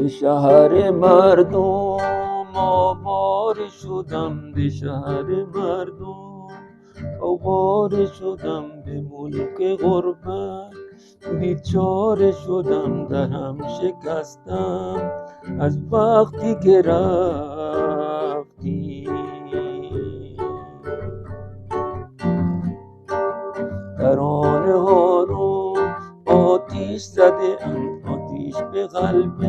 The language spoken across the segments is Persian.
به شهر مردم آواره شدم، به شهر مردم آواره شدم، به ملک غربت بیچاره شدم، درهم شکستم از وقتی که رفتی. ترانه ها رو آتیش زده ام، آتیش به قلب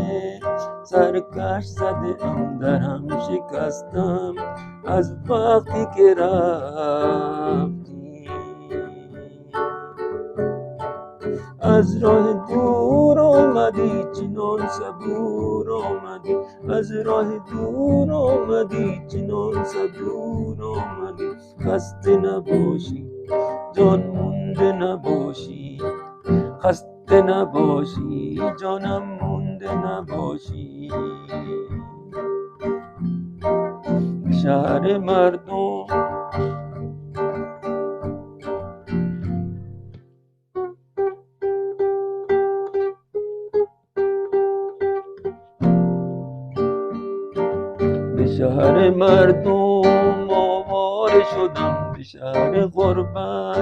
سرکش زده ام، درهم شکستم از وقتی که رفتی. از راه دور آمدی چنان صبور آمدی، از راه دور آمدی چنان صبور آمدی، خسته نباشی جان مونده نباشی، خسته نباشی جانم مونده نباشی. به شهر مردم به شهر مردم آواره شدم، به شهر غربت